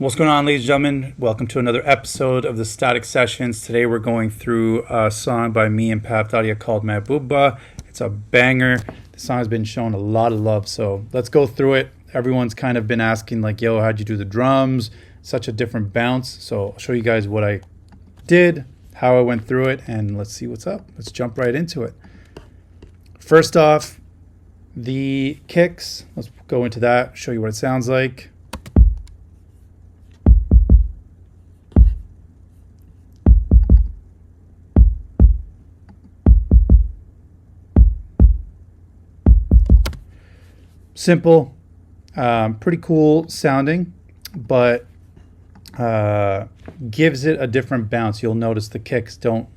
What's going on, ladies and gentlemen? Welcome to another episode of the Static Sessions. Today we're going through a song by me and Pav Dharia called Mehbooba. It's a banger. The song has been shown a lot of love, so let's go through it. Everyone's kind of been asking like, yo, how'd you do the drums? Such a different bounce. So I'll show you guys what I did, how I went through it, and let's see what's up. Let's jump right into it. First off, the kicks. Let's go into that, show you what it sounds like. Simple, pretty cool sounding, but gives it a different bounce. You'll notice the kicks don't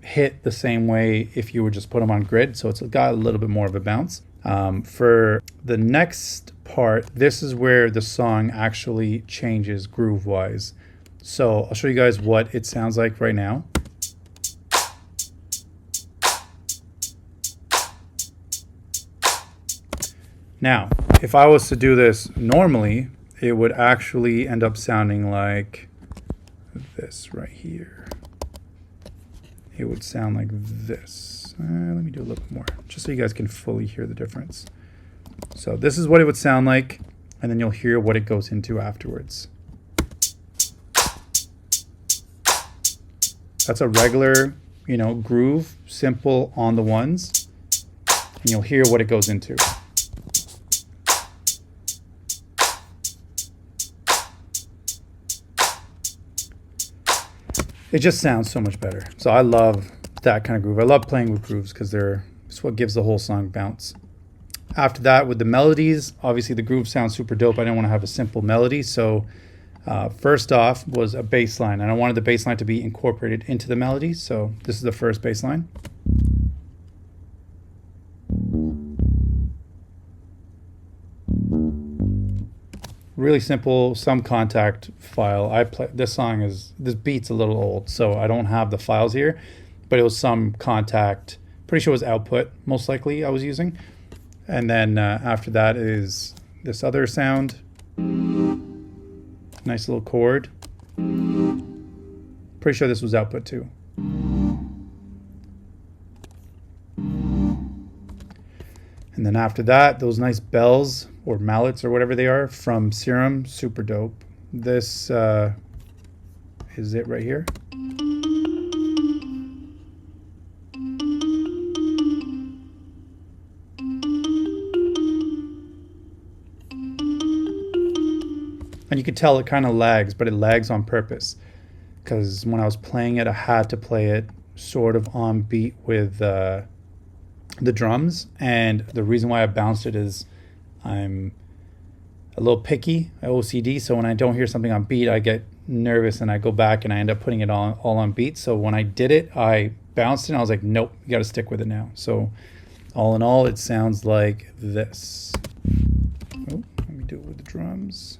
hit the same way if you were just put them on grid, so it's got a little bit more of a bounce. For the next part, this is where the song actually changes groove-wise. So I'll show you guys what it sounds like right now. Now, if I was to do this normally, it would actually end up sounding like this right here. It would sound like this. Let me do a little bit more, just so you guys can fully hear the difference. So this is what it would sound like, and then you'll hear what it goes into afterwards. That's a regular, groove, simple on the ones, and you'll hear what it goes into. It just sounds so much better. So I love that kind of groove. I love playing with grooves because it's what gives the whole song bounce. After that, with the melodies, obviously the groove sounds super dope. I didn't want to have a simple melody. So first off was a bass line. And I wanted the bass line to be incorporated into the melody. So this is the first bass line. Really simple, some contact file. This beat's a little old, so I don't have the files here, but it was some contact. Pretty sure it was output, most likely I was using. And then after that is this other sound. Nice little chord. Pretty sure this was output too. And then after that, those nice bells or mallets or whatever they are from Serum, super dope. This is it right here. And you can tell it kind of lags, but it lags on purpose. Because when I was playing it, I had to play it sort of on beat with the drums. And the reason why I bounced it is I'm a little picky, OCD, so when I don't hear something on beat, I get nervous and I go back and I end up putting it all on beat. So when I did it, I bounced it and I was like, nope, you got to stick with it now. So all in all, it sounds like this. Oh, let me do it with the drums.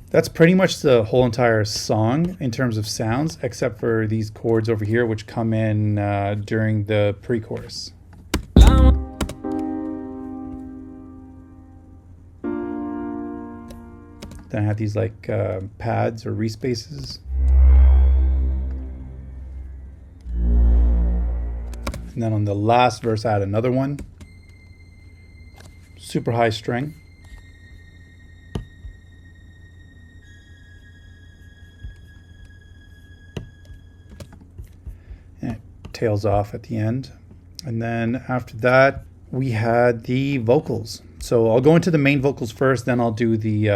That's pretty much the whole entire song in terms of sounds, except for these chords over here, which come in during the pre-chorus. Then I had these like pads or respaces. And then on the last verse, I had another one. Super high string. Tails off at the end. And then after that we had the vocals. So I'll go into the main vocals first, then I'll do the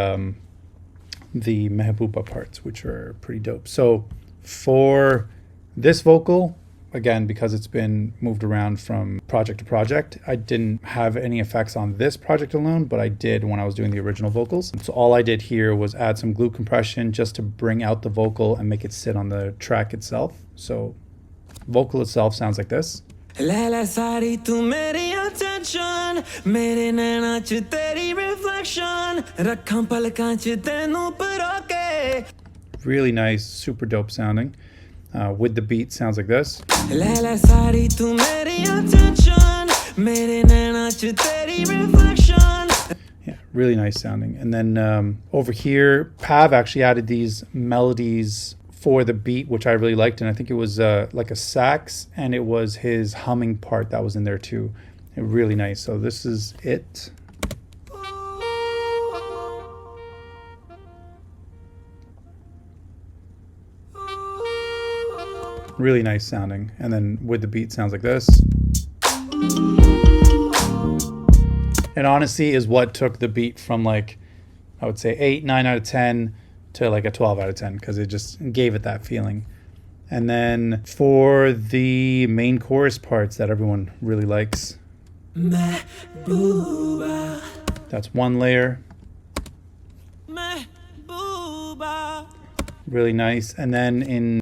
Mehbooba parts, which are pretty dope. So for this vocal, again, because it's been moved around from project to project, I didn't have any effects on this project alone, but I did when I was doing the original vocals. So all I did here was add some glue compression just to bring out the vocal and make it sit on the track itself. So vocal itself sounds like this. Really nice, super dope sounding. with the beat sounds like this. Yeah, really nice sounding. And then over here, Pav actually added these melodies for the beat, which I really liked, and I think it was like a sax, and it was his humming part that was in there too. Really nice. So this is it. Really nice sounding. And then with the beat sounds like this. It honestly is what took the beat from, like, I would say 8, 9 out of 10 to like a 12 out of 10, because it just gave it that feeling. And then for the main chorus parts that everyone really likes, Mehbooba. That's one layer. Mehbooba. Really nice. And then in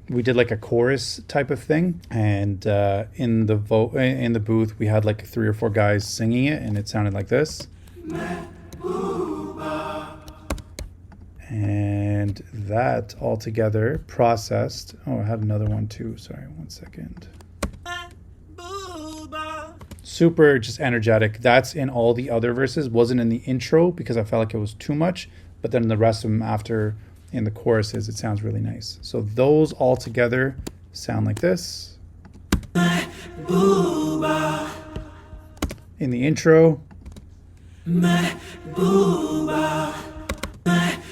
we did like a chorus type of thing, and in the booth we had like 3 or 4 guys singing it, and it sounded like this. Mehbooba. And that all together processed. Oh, I had another one too. Sorry, one second. Super just energetic. That's in all the other verses. Wasn't in the intro because I felt like it was too much, but then the rest of them after in the choruses, it sounds really nice. So those all together sound like this. Mehbooba. In the intro. Mehbooba. Mehbooba.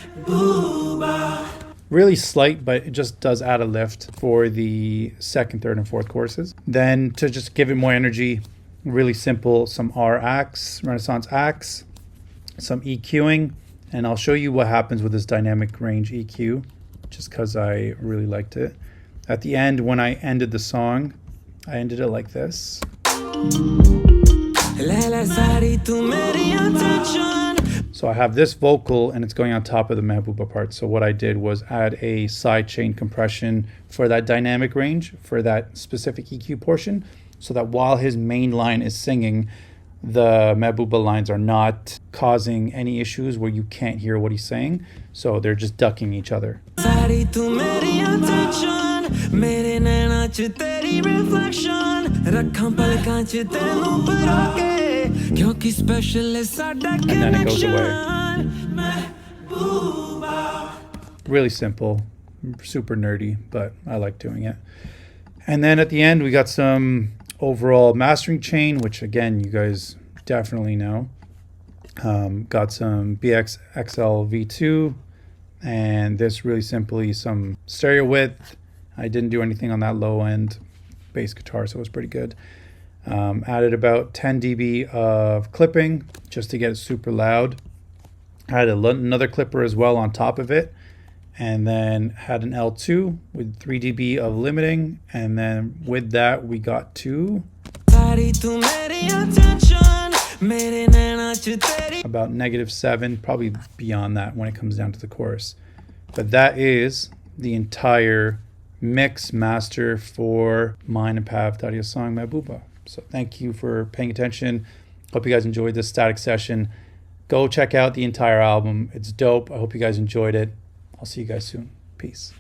Really slight, but it just does add a lift for the second, third, and fourth choruses. Then to just give it more energy, really simple, some R axe, Renaissance axe, some EQing, and I'll show you what happens with this dynamic range EQ, just because I really liked it. At the end, when I ended the song, I ended it like this. So I have this vocal and it's going on top of the Mehbooba part. So what I did was add a side chain compression for that dynamic range, for that specific EQ portion, so that while his main line is singing, the Mehbooba lines are not causing any issues where you can't hear what he's saying. So they're just ducking each other. And then it goes away. Really simple, super nerdy, but I like doing it. And then at the end, we got some overall mastering chain, which again, you guys definitely know. Got some BX XL V2, and this really simply some stereo width. I didn't do anything on that low end bass guitar, so it was pretty good. Added about 10 dB of clipping just to get it super loud. Had another clipper as well on top of it, and then had an L2 with 3 dB of limiting, and then with that we got to about -7, probably beyond that when it comes down to the chorus. But that is the entire mix master for mine and Pav Dharia's song Mehbooba. So thank you for paying attention. Hope you guys enjoyed this static session. Go check out the entire album. It's dope. I hope you guys enjoyed it. I'll see you guys soon. Peace.